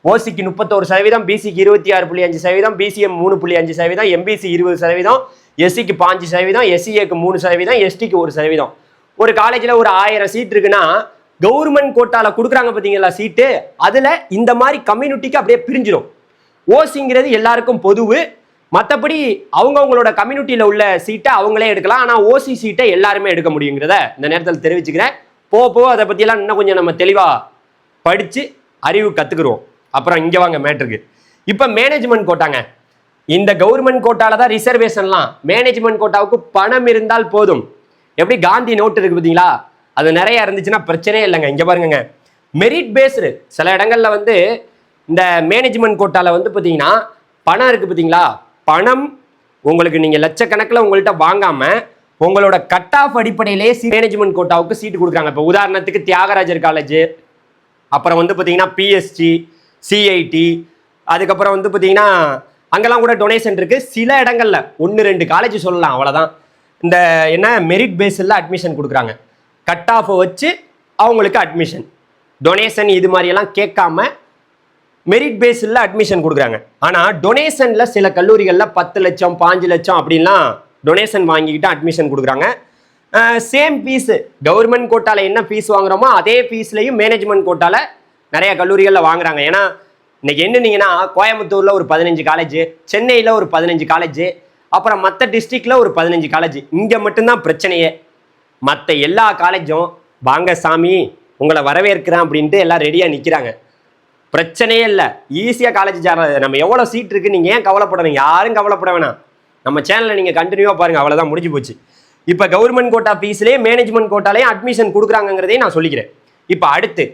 ஓசிக்கு 31%, பிசிக்கு 26.5%, பிசிஎம் 3.5%, எம்பிசி 20%, எஸ்சிக்கு 5%, எஸ்சிஏக்கு 3%, எஸ்டிக்கு 1%. ஒரு காலேஜில் ஒரு 1000 சீட் இருக்குன்னா கவர்மெண்ட் கோட்டால கொடுக்குறாங்க பார்த்தீங்களா சீட்டு, அதில் இந்த மாதிரி கம்யூனிட்டிக்கு அப்படியே பிரிஞ்சிடும். ஓசிங்கிறது எல்லாருக்கும் பொதுவு. மற்றபடி அவங்கவுங்களோட கம்யூனிட்டியில் உள்ள சீட்டை அவங்களே எடுக்கலாம். ஆனால் ஓசி சீட்டை எல்லாருமே எடுக்க முடியுங்கிறத இந்த நேரத்தில் தெரிவிச்சுக்கிறேன். போக அதை பற்றியெல்லாம் இன்னும் கொஞ்சம் நம்ம தெளிவாக படித்து அறிவு கற்றுக்குருவோம். அப்புறம் இங்கே வாங்க மேட்ருக்கு. இப்போ மேனேஜ்மெண்ட் கோட்டாங்க. இந்த கவர்மெண்ட் கோட்டால தான் ரிசர்வேஷன்லாம். மேனேஜ்மெண்ட் கோட்டாவுக்கு பணம் இருந்தால் போதும். எப்படி காந்தி நோட்டு இருக்கு பார்த்தீங்களா, அது நிறைய இருந்துச்சுன்னா பிரச்சனையே இல்லைங்க. இங்கே பாருங்க, மெரிட் பேஸ்டு. சில இடங்கள்ல வந்து இந்த மேனேஜ்மெண்ட் கோட்டால வந்து பார்த்தீங்கன்னா பணம் இருக்கு பார்த்தீங்களா, பணம் உங்களுக்கு நீங்கள் லட்சக்கணக்கில் உங்கள்கிட்ட வாங்காமல் உங்களோட கட் ஆஃப் அடிப்படையிலே மேனேஜ்மெண்ட் கோட்டாவுக்கு சீட்டு கொடுக்குறாங்க. இப்போ உதாரணத்துக்கு தியாகராஜர் காலேஜ், அப்புறம் வந்து பார்த்தீங்கன்னா பிஎஸ்டி, சிஐடி, அதுக்கப்புறம் வந்து பார்த்தீங்கன்னா அங்கெல்லாம் கூட டொனேஷன் இருக்குது. சில இடங்களில் 1-2 காலேஜ் சொல்லலாம், அவ்வளோதான். இந்த என்ன மெரிட் பேஸில் அட்மிஷன் கொடுக்குறாங்க. கட் ஆஃபை வச்சு அவங்களுக்கு அட்மிஷன், டொனேஷன் இது மாதிரியெல்லாம் கேட்காம மெரிட் பேஸில் அட்மிஷன் கொடுக்குறாங்க. ஆனால் டொனேஷனில் சில கல்லூரிகளில் 10 லட்சம் 5 லட்சம் அப்படின்லாம் டொனேஷன் வாங்கிக்கிட்டு அட்மிஷன் கொடுக்குறாங்க. சேம் ஃபீஸு கவர்மெண்ட் கோட்டாவில் என்ன ஃபீஸ் வாங்குறோமோ அதே ஃபீஸ்லையும் மேனேஜ்மெண்ட் கோட்டாவில் நிறைய கல்லூரிகளில் வாங்குறாங்க. ஏன்னா இன்னைக்கு என்னன்னீங்கன்னா, கோயம்புத்தூரில் ஒரு 15 காலேஜ், சென்னையில் ஒரு 15 காலேஜ், அப்புறம் மற்ற டிஸ்ட்ரிக்டில் ஒரு 15 காலேஜ். இங்கே மட்டும்தான் பிரச்சனையே. மற்ற எல்லா காலேஜும் வாங்க சாமி உங்களை வரவேற்கிறேன் அப்படின்ட்டு எல்லாம் ரெடியாக நிற்கிறாங்க. பிரச்சனையே இல்லை, ஈஸியாக காலேஜ் சேர. நம்ம எவ்வளோ சீட் இருக்குது, நீங்கள் ஏன் கவலைப்படணும்? யாரும் கவலைப்பட வேணாம். நம்ம சேனலில் நீங்கள் கண்டினியூவாக பாருங்கள், அவ்வளோதான், முடிஞ்சு போச்சு. இப்போ கவர்மெண்ட் கோட்டா ஃபீஸ்லேயே மேனேஜ்மெண்ட் கோட்டாலேயும் அட்மிஷன் கொடுக்குறாங்கிறதையும் நான் சொல்லிக்கிறேன். இப்போ அடுத்து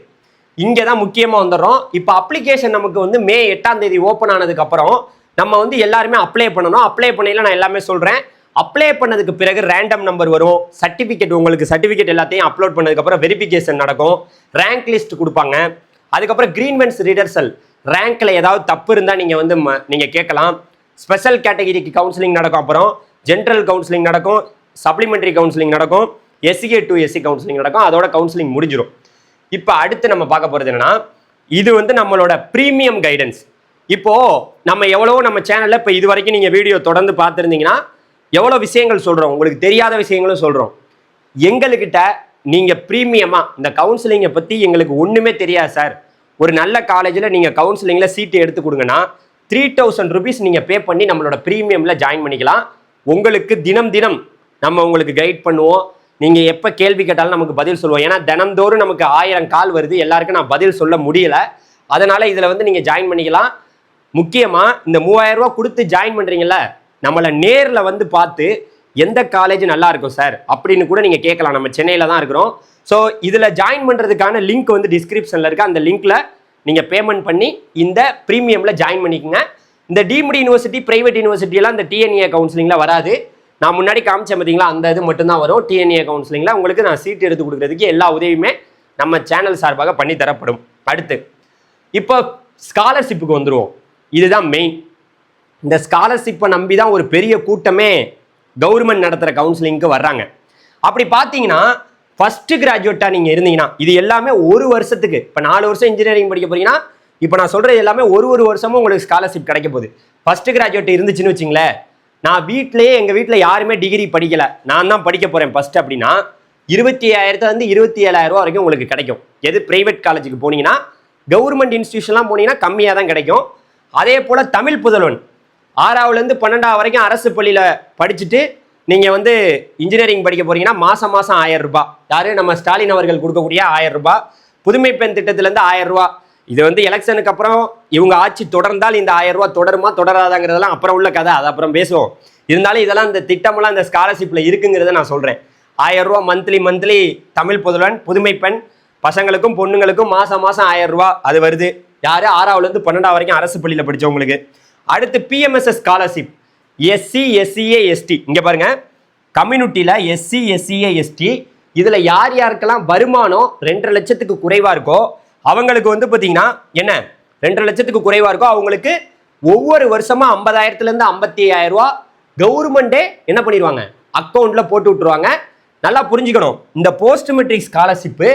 இங்கே தான் முக்கியமாக வந்துடுறோம். இப்போ அப்ளிகேஷன் நமக்கு வந்து மே 8ஆம் தேதி ஓப்பன் ஆனதுக்கப்புறம் நம்ம வந்து எல்லாருமே அப்ளை பண்ணணும். அப்ளை பண்ணையில் நான் எல்லாமே சொல்கிறேன். அப்ளை பண்ணதுக்கு பிறகு ரேண்டம் நம்பர் வரும், சர்டிஃபிகேட், உங்களுக்கு சர்டிஃபிகேட் எல்லாத்தையும் அப்லோட் பண்ணதுக்கப்புறம் வெரிஃபிகேஷன் நடக்கும், ரேங்க் லிஸ்ட் கொடுப்பாங்க. அதுக்கப்புறம் கிரீன்வென்ஸ் ரிடர்சல், ரேங்க்கில் ஏதாவது தப்பு இருந்தால் நீங்கள் வந்து நீங்கள் கேட்கலாம். ஸ்பெஷல் கேட்டகிரிக்கு கவுன்சிலிங் நடக்கும், அப்புறம் ஜென்ரல் கவுன்சிலிங் நடக்கும், சப்ளிமெண்ட்ரி கவுன்சிலிங் நடக்கும், எஸ்சிஏ டு எஸ்சி கவுன்சிலிங் நடக்கும். அதோட கவுன்சிலிங் முடிஞ்சிடும். இப்போ அடுத்து நம்ம பார்க்க போகிறது என்னன்னா, இது வந்து நம்மளோட ப்ரீமியம் கைடன்ஸ். இப்போது நம்ம எவ்வளோ நம்ம சேனலில் இப்போ இது வரைக்கும் நீங்கள் வீடியோ தொடர்ந்து பார்த்துருந்தீங்கன்னா எவ்வளோ விஷயங்கள் சொல்கிறோம், உங்களுக்கு தெரியாத விஷயங்களும் சொல்கிறோம். எங்கள்கிட்ட நீங்கள் ப்ரீமியமாக இந்த கவுன்சிலிங்கை பற்றி எங்களுக்கு ஒன்றுமே தெரியாது சார், ஒரு நல்ல காலேஜில் நீங்கள் கவுன்சிலிங்கில் சீட்டு எடுத்து கொடுங்கன்னா 3000 rupees நீங்கள் பே பண்ணி நம்மளோட ப்ரீமியமில் ஜாயின் பண்ணிக்கலாம். உங்களுக்கு தினம் தினம் நம்ம உங்களுக்கு கைட் பண்ணுவோம். நீங்கள் எப்போ கேள்வி கேட்டாலும் நமக்கு பதில் சொல்லுவோம். ஏன்னா தினந்தோறும் நமக்கு 1000 கால் வருது, எல்லாருக்கும் நான் பதில் சொல்ல முடியல. அதனால் இதில் வந்து நீங்கள் ஜாயின் பண்ணிக்கலாம். முக்கியமாக இந்த 3000 ரூபா கொடுத்து ஜாயின் பண்ணுறீங்கள, நம்மளை நேரில் வந்து பார்த்து எந்த காலேஜ் நல்லா இருக்கும் சார் அப்படின்னு கூட நீங்கள் கேட்கலாம். நம்ம சென்னையில் தான் இருக்கிறோம். ஸோ இதில் ஜாயின் பண்ணுறதுக்கான லிங்க் வந்து டிஸ்கிரிப்ஷனில் இருக்குது. அந்த லிங்க்கில் நீங்கள் பேமெண்ட் பண்ணி இந்த ப்ரீமியமில் ஜாயின் பண்ணிக்கோங்க. இந்த டீம்டு யூனிவர்சிட்டி, ப்ரைவேட் யூனிவர்சிட்டியெல்லாம் இந்த டிஎன்ஏ கவுன்சிலிங்கில் வராது. நான் முன்னாடி காமிச்சேன் பார்த்தீங்களா, அந்த இது மட்டும்தான் வரும். டிஎன்ஏ கவுன்சிலிங்கில் உங்களுக்கு நான் சீட் எடுத்து கொடுக்குறதுக்கு எல்லா உதவியுமே நம்ம சேனல் சார்பாக பண்ணி தரப்படும். அடுத்து இப்போ ஸ்காலர்ஷிப்புக்கு வந்துடுவோம். இதுதான் மெயின். இந்த ஸ்காலர்ஷிப்பை நம்பி தான் ஒரு பெரிய கூட்டமே கவர்மெண்ட் நடத்துகிற கவுன்சிலிங்க்கு வர்றாங்க. அப்படி பார்த்தீங்கன்னா ஃபர்ஸ்ட் கிராஜுவேட்டா நீங்க இருந்தீங்கன்னா இது எல்லாமே ஒரு வருஷத்துக்கு. இப்போ 4 வருஷம் இன்ஜினியரிங் படிக்க போறீங்கன்னா இப்போ நான் சொல்றது எல்லாமே ஒரு வருஷமும் உங்களுக்கு ஸ்காலர்ஷிப் கிடைக்க போகுது. ஃபர்ஸ்ட் கிராஜுவேட் இருந்துச்சுன்னு வச்சுங்களேன், நான் வீட்லயே எங்க வீட்டில் யாருமே டிகிரி படிக்கல, நான் தான் படிக்க போறேன் ஃபர்ஸ்ட் அப்படின்னா 25,000 27,000 ரூபா வரைக்கும் உங்களுக்கு கிடைக்கும். எது பிரைவேட் காலேஜுக்கு போனீங்கன்னா, கவர்மெண்ட் இன்ஸ்டியூஷன்லாம் போனீங்கன்னா கம்மியாக தான் கிடைக்கும். அதே போல தமிழ் புதல்வன் 6ஆவதுலேருந்து 12ஆவது வரைக்கும் அரசு பள்ளியில் படிச்சுட்டு நீங்கள் வந்து இன்ஜினியரிங் படிக்க போறீங்கன்னா மாதம் 1000 ரூபாய். யாரு நம்ம ஸ்டாலின் அவர்கள் கொடுக்கக்கூடிய 1000 ரூபாய். புதுமை பெண் திட்டத்திலேருந்து 1000 ரூபாய். இது வந்து எலெக்ஷனுக்கு அப்புறம் இவங்க ஆட்சி தொடர்ந்தால் இந்த 1000 ரூபாய் தொடருமா தொடராதாங்கிறதெல்லாம் அப்புறம் உள்ள கதை, அது அப்புறம் பேசுவோம். இருந்தாலும் இதெல்லாம் இந்த திட்டமெல்லாம் இந்த ஸ்காலர்ஷிப்பில் இருக்குங்கிறத நான் சொல்கிறேன். 1000 ரூபாய் மந்த்லி தமிழ் புதல்வன் புதுமை பெண் பசங்களுக்கும் பொண்ணுங்களுக்கும் மாதம் 1000 ரூபாய் அது வருது. யார் 6ஆவதுலேருந்து 12ஆவது வரைக்கும் அரசு பள்ளியில் படித்தவங்களுக்கு. அடுத்து PMSS scholarship SC SCA ST. இங்கே பாருங்க, கம்யூனிட்டியில் எஸ்சி எஸ்சிஏ எஸ்டி இதில் யார் யாருக்கெல்லாம் வருமானம் 2.5 லட்சத்துக்கு குறைவாக இருக்கோ அவங்களுக்கு வந்து பார்த்தீங்கன்னா என்ன 2.5 லட்சத்துக்கு குறைவாக இருக்கோ அவங்களுக்கு ஒவ்வொரு வருஷமா 50,000லேருந்து 55,000 ரூபா கவர்மெண்டே என்ன பண்ணிடுவாங்க, அக்கௌண்ட்டில் போட்டு விட்டுருவாங்க. நல்லா புரிஞ்சுக்கணும், இந்த போஸ்ட் மெட்ரிக் ஸ்காலர்ஷிப்பு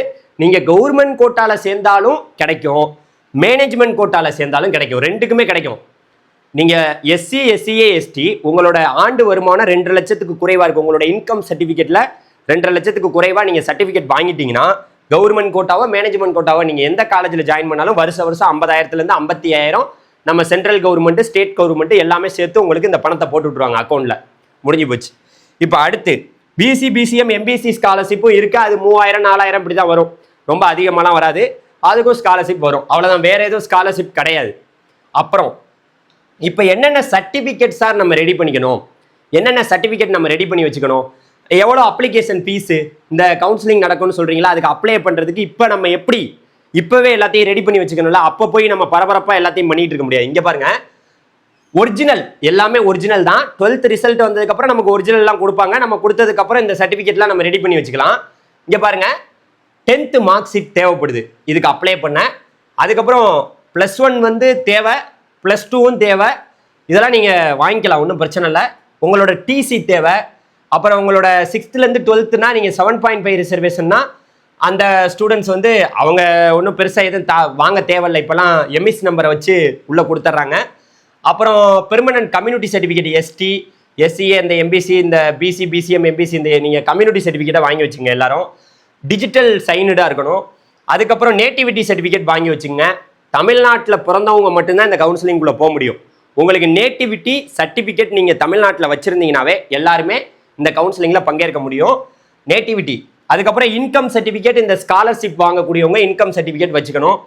நீங்கள் கவர்மெண்ட் கோட்டாவில் சேர்ந்தாலும் கிடைக்கும், மேனேஜ்மெண்ட் கோட்டாவில் சேர்ந்தாலும் கிடைக்கும், ரெண்டுக்குமே கிடைக்கும். நீங்கள் எஸ்சி எஸ்சிஏ எஸ்டி உங்களோட ஆண்டு வருமானம் 2.5 லட்சத்துக்கு குறைவாக இருக்கும், உங்களோட இன்கம் சர்டிஃபிகேட்டில் 2.5 லட்சத்துக்கு குறைவாக நீங்கள் சர்டிஃபிகேட் வாங்கிட்டீங்கன்னா கவர்மெண்ட் கோட்டாவோ மேனேஜ்மெண்ட் கோட்டாவோ நீங்கள் எந்த காலேஜில் ஜாயின் பண்ணாலும் வருஷம் 50,000லேருந்து 55,000 நம்ம சென்ட்ரல் கவர்மெண்ட் ஸ்டேட் கவர்மெண்ட் எல்லாமே சேர்த்து உங்களுக்கு இந்த பணத்தை போட்டு விட்டுருவாங்க அக்கௌண்ட்டில். முடிஞ்சு போச்சு. இப்போ அடுத்து பிசி பிசிஎம் எம்பிசி ஸ்காலர்ஷிப்பும் இருக்குது. அது 3000 4000 இப்படி தான் வரும், ரொம்ப அதிகமாகலாம் வராது. அதுக்கும் ஸ்காலர்ஷிப் வரும், அவ்வளோதான், வேறு எதுவும் ஸ்காலர்ஷிப் கிடையாது. அப்புறம் இப்போ என்னென்ன சர்டிஃபிகேட் சார் நம்ம ரெடி பண்ணிக்கணும், என்னென்ன சர்டிஃபிகேட் நம்ம ரெடி பண்ணி வச்சுக்கணும், எவ்வளோ அப்ளிகேஷன் ஃபீஸு, இந்த கவுன்சிலிங் நடக்கும்னு சொல்கிறீங்களா, அதுக்கு அப்ளை பண்ணுறதுக்கு இப்போ நம்ம எப்படி இப்போவே எல்லாத்தையும் ரெடி பண்ணி வச்சுக்கணும்ல, அப்போ போய் நம்ம பரபரப்பாக எல்லாத்தையும் பண்ணிட்டு இருக்க முடியாது. இங்கே பாருங்க, ஒரிஜினல் எல்லாமே ஒரிஜினல் தான். 12th ரிசல்ட் வந்ததுக்கப்புறம் நமக்கு ஒரிஜினல்லாம் கொடுப்பாங்க, நம்ம கொடுத்ததுக்கப்புறம் இந்த சர்டிஃபிகேட்லாம் நம்ம ரெடி பண்ணி வச்சுக்கலாம். இங்கே பாருங்க, 10th மார்க் ஷீட் தேவைப்படுது இதுக்கு அப்ளை பண்ண. அதுக்கப்புறம் +1 வந்து தேவை, +2வும் தேவை. இதெல்லாம் நீங்கள் வாங்கிக்கலாம், ஒன்றும் பிரச்சனை இல்லை. உங்களோட டிசி தேவை. அப்புறம் உங்களோட 6th-லேருந்து 12th நீங்கள் 7.5 ரிசர்வேஷன்னா அந்த ஸ்டூடெண்ட்ஸ் வந்து அவங்க ஒன்றும் பெருசாக எதுவும் வாங்க தேவையில்லை, இப்போலாம் எம்இஸ் நம்பரை வச்சு உள்ளே கொடுத்துட்றாங்க. அப்புறம் permanent community certificate ST SCA இந்த எம்பிசி இந்த பிசி பிசிஎம் எம்பிசி இந்த நீங்கள் கம்யூனிட்டி சர்டிஃபிகேட்டை வாங்கி வச்சுங்க எல்லாரும். டிஜிட்டல் சைனடாக இருக்கணும். அதுக்கப்புறம் நேட்டிவிட்டி சர்டிஃபிகேட் வாங்கி வச்சுங்க. தமிழ்நாட்டில் பிறந்தவங்க மட்டும்தான் இந்த கவுன்சிலிங்குள்ளே போக முடியும். உங்களுக்கு நேட்டிவிட்டி சர்டிஃபிகேட் நீங்கள் தமிழ்நாட்டில் வச்சுருந்தீங்கன்னாவே எல்லாருமே இந்த கவுன்சிலிங்கில் பங்கேற்க முடியும். நேட்டிவிட்டி. அதுக்கப்புறம் இன்கம் சர்டிஃபிகேட், இந்த ஸ்காலர்ஷிப் வாங்கக்கூடியவங்க இன்கம் சர்டிஃபிகேட் வச்சுக்கணும்.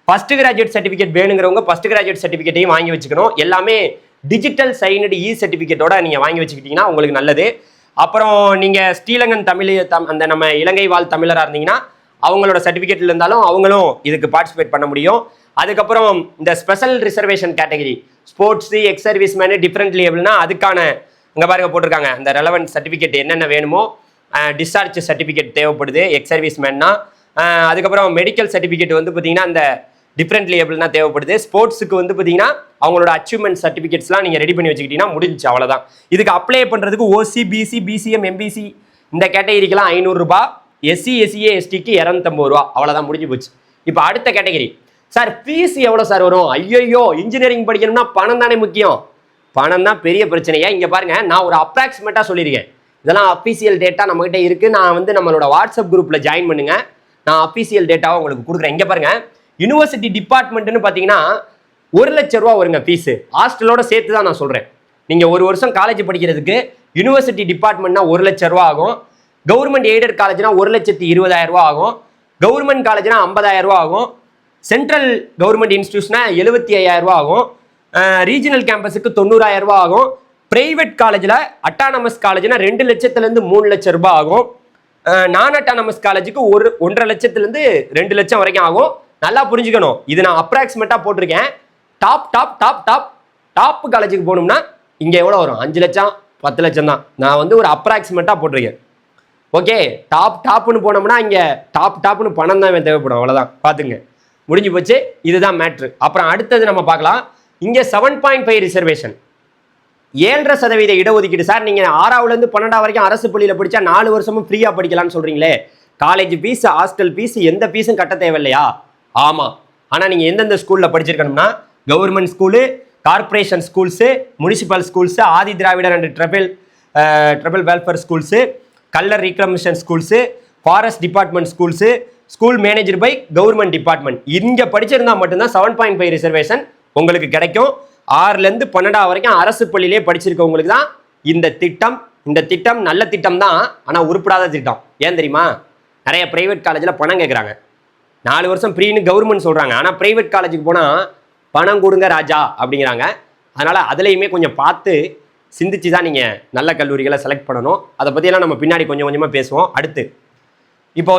ஃபர்ஸ்ட் கிராஜுவேட் சர்டிஃபிகேட் வேணுங்கிறவங்க ஃபர்ஸ்ட் கிராஜுவேட் சர்டிஃபிகேட்டையும் வாங்கி வச்சுக்கணும். எல்லாமே டிஜிட்டல் சைனடு சர்டிஃபிகேட்டோட நீங்கள் வாங்கி வச்சுக்கிட்டீங்கன்னா உங்களுக்கு நல்லது. அப்புறம் நீங்கள் ஸ்ரீலங்கன் அந்த நம்ம இலங்கை வாழ் தமிழராக இருந்தீங்கன்னா அவங்களோட சர்டிஃபிகேட்டில் இருந்தாலும் அவங்களும் இதுக்கு பார்ட்டிசிபேட் பண்ண முடியும். அதுக்கப்புறம் இந்த special reservation category sports ex service man different லேபிள்னா அதுக்கான இங்கே பாருங்க போட்டிருக்காங்க அந்த ரெலவெண்ட் சர்டிஃபிகேட் என்னென்ன வேணுமோ. டிஸ்சார்ஜ் சர்டிஃபிகேட் தேவைப்படுது எக்ஸ் சர்வீஸ் மேன்னா. அதுக்கப்புறம் மெடிக்கல் சர்டிஃபிகேட் வந்து பார்த்தீங்கன்னா அந்த டிஃப்ரெண்ட் லேபிள்னா தேவைப்படுது. ஸ்போர்ட்ஸுக்கு வந்து பார்த்தீங்கன்னா அவங்களோட அச்சீவ்மெண்ட் சர்டிஃபிகேட்ஸ்லாம் நீங்கள் ரெடி பண்ணி வச்சுக்கிட்டீங்கன்னா முடிஞ்சிச்சு, அவ்வளோதான். இதுக்கு அப்ளை பண்ணுறதுக்கு ஓசி பிசி பிசிஎம் எம்பிசி இந்த கேட்டகரிக்கெல்லாம் 500 ரூபாய், எஸ்சி எஸ்சிஏ எஸ்டிக்கு 250 ரூபா, அவ்வளோதான், முடிஞ்சு போச்சு. இப்போ அடுத்த கேட்டகரி சார் ஃபீஸ் எவ்வளோ சார் வரும்? ஐயோ இன்ஜினியரிங் படிக்கணும்னா பணம் தானே முக்கியம், பணம் தான் பெரிய பிரச்சனையா. இங்கே பாருங்க, நான் ஒரு அப்ராக்சிமேட்டாக சொல்லியிருக்கேன், இதெல்லாம் அஃபீஷியல் டேட்டா நம்மகிட்ட இருக்குது. நான் வந்து நம்மளோட வாட்ஸ்அப் குரூப்பில் ஜாயின் பண்ணுங்க, நான் அஃபீஷியல் டேட்டாவை உங்களுக்கு கொடுக்குறேன். இங்கே பாருங்க, யூனிவர்சிட்டி டிபார்ட்மெண்ட்னு பார்த்தீங்கன்னா 1 லட்ச ரூபா வருங்க ஃபீஸு, ஹாஸ்டலோட சேர்த்து தான் நான் சொல்கிறேன். நீங்கள் ஒரு வருஷம் காலேஜ் படிக்கிறதுக்கு யூனிவர்சிட்டி டிபார்ட்மெண்ட்னா 1 லட்ச ரூபா ஆகும். கவர்மெண்ட் எய்டட் காலேஜ்னா 1,20,000 ரூபா ஆகும். கவர்மெண்ட் காலேஜ்னா 50,000 ரூபா ஆகும். சென்ட்ரல் கவர்மெண்ட் இன்ஸ்டியூஷனா 75,000 ரூபா ஆகும். ரீஜனல் கேம்பஸுக்கு 90,000 ரூபா ஆகும். பிரைவேட் காலேஜில் அட்டானமஸ் காலேஜ்னா 2 லட்சத்துலேருந்து 3 லட்சம் ரூபாய் ஆகும். நான் அட்டானமஸ் காலேஜுக்கு 1.5 லட்சத்துலேருந்து 2 லட்சம் வரைக்கும் ஆகும். நல்லா புரிஞ்சுக்கணும், இது நான் அப்ராக்சிமேட்டாக போட்டிருக்கேன். டாப் காலேஜுக்கு போகணும்னா இங்கே எவ்வளோ வரும்? 5 லட்சம் 10 லட்சம் தான். நான் வந்து ஒரு அப்ராக்சிமேட்டாக போட்டிருக்கேன். ஓகே, டாப்னு போனோம்னா இங்கே டாப்னு பணம் தான் தேவைப்படும், அவ்வளோதான், பார்த்துங்க, முடிஞ்சு போச்சு. இதுதான் மேட்ரு. அப்புறம் அடுத்தது நம்ம பார்க்கலாம். இங்கே 7.5 ரிசர்வேஷன், 7.5% இடஒதுக்கீடு. சார் நீங்கள் 6ஆவதுலேருந்து 12ஆவது வரைக்கும் அரசு பள்ளியில் படித்தா 4 வருஷமும் ஃப்ரீயாக படிக்கலாம்னு சொல்கிறீங்களே, காலேஜ் ஃபீஸ், ஹாஸ்டல் ஃபீஸ், எந்த ஃபீஸும் கட்ட தேவையில்லையா? ஆமாம். ஆனால் நீங்கள் எந்தெந்த ஸ்கூலில் படிச்சிருக்கணும்னா government school, corporation schools, municipal schools, Adi Dravidar and tribal welfare schools, Kallar reclamation schools, forest department schools, school manager by government department. இங்கே படிச்சிருந்தா மட்டும்தான் 7.5 ரிசர்வேஷன் உங்களுக்கு கிடைக்கும். 6லேருந்து 12 வரைக்கும் அரசு பள்ளியிலே படிச்சிருக்கவங்களுக்கு தான் இந்த திட்டம். இந்த திட்டம் நல்ல திட்டம் தான், ஆனால் உருப்படாத திட்டம். ஏன் தெரியுமா? நிறைய பிரைவேட் காலேஜில் பணம் கேட்குறாங்க. 4 வருஷம் ஃப்ரீன்னு கவர்மெண்ட் சொல்கிறாங்க, ஆனால் ப்ரைவேட் காலேஜுக்கு போனால் பணம் கொடுங்க ராஜா அப்படிங்கிறாங்க. அதனால் அதுலேயுமே கொஞ்சம் பார்த்து சிந்திச்சு தான் நீங்கள் நல்ல கல்லூரிகளை செலக்ட் பண்ணணும். அதை பற்றியெல்லாம் நம்ம பின்னாடி கொஞ்சம் கொஞ்சமாக பேசுவோம். அடுத்து இப்போ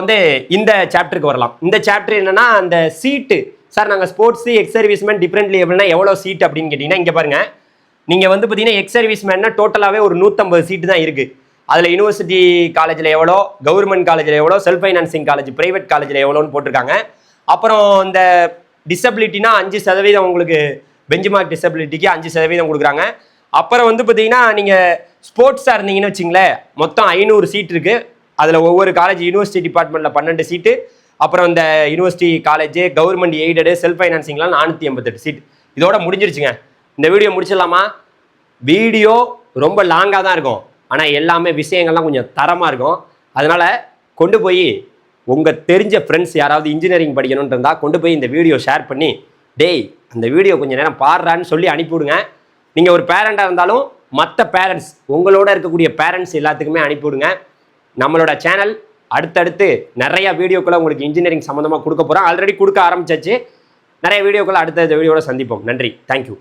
இந்த சாப்டருக்கு வரலாம். இந்த சாப்டர் என்னன்னா, அந்த சீட்டு. சார் நாங்கள் ஸ்போர்ட்ஸு, எக்ஸ் சர்வீஸ்மேன் டிஃப்ரெண்ட்லி எப்படின்னா எவ்வளோ சீட் அப்படின்னு கேட்டிங்கன்னா, இங்கே பாருங்கள், நீங்கள் பார்த்தீங்கன்னா எக்ஸ் சர்வீஸ்மேன்னா டோட்டலாகவே ஒரு 150 சீட்டு தான் இருக்குது. அதில் யூனிவர்சிட்டி காலேஜில் எவ்வளோ, கவர்மெண்ட் காலேஜில் எவ்வளோ, செல்ஃப் ஃபைனான்சிங் காலேஜ், ப்ரைவேட் காலேஜில் எவ்வளோன்னு போட்டிருக்காங்க. அப்புறம் இந்த டிசபிலிட்டினா 5% உங்களுக்கு பெஞ்ச்மார்க் டிசபிலிட்டிக்கு 5% கொடுக்குறாங்க. அப்புறம் பார்த்தீங்கன்னா நீங்கள் ஸ்போர்ட்ஸாக இருந்தீங்கன்னு வச்சிங்களேன், மொத்தம் 500 சீட் இருக்குது. அதில் ஒவ்வொரு காலேஜ் யூனிவர்சிட்டி டிபார்ட்மெண்ட்டில் 12 சீட்டு, அப்புறம் இந்த university college, government aided, self ஃபைனான்சிங்லாம் 488 சீட். இதோட முடிஞ்சிருச்சுங்க. இந்த வீடியோ முடிச்சிடலாமா? வீடியோ ரொம்ப லாங்காக தான் இருக்கும், ஆனால் எல்லாமே விஷயங்கள்லாம் கொஞ்சம் தரமாக இருக்கும். அதனால் கொண்டு போய் உங்கள் தெரிஞ்ச ஃப்ரெண்ட்ஸ் யாராவது இன்ஜினியரிங் படிக்கணும்னு இருந்தால் கொண்டு போய் இந்த வீடியோ ஷேர் பண்ணி, டேய் அந்த வீடியோ கொஞ்சம் நேரம் பாடுறான்னு சொல்லி அனுப்பிவிடுங்க. நீங்கள் ஒரு பேரண்டாக இருந்தாலும் மற்ற பேரண்ட்ஸ், உங்களோட இருக்கக்கூடிய பேரண்ட்ஸ் எல்லாத்துக்குமே அனுப்பிவிடுங்க. நம்மளோட சேனல் அடுத்தடுத்து நிறைய வீடியோக்களை உங்களுக்கு இன்ஜினியரிங் சம்மந்தமாக கொடுக்க போகிறோம். ஆல்ரெடி கொடுக்க ஆரம்பிச்சாச்சு. நிறைய வீடியோக்களை அடுத்த வீடியோட சந்திப்போம். நன்றி, தேங்க்யூ.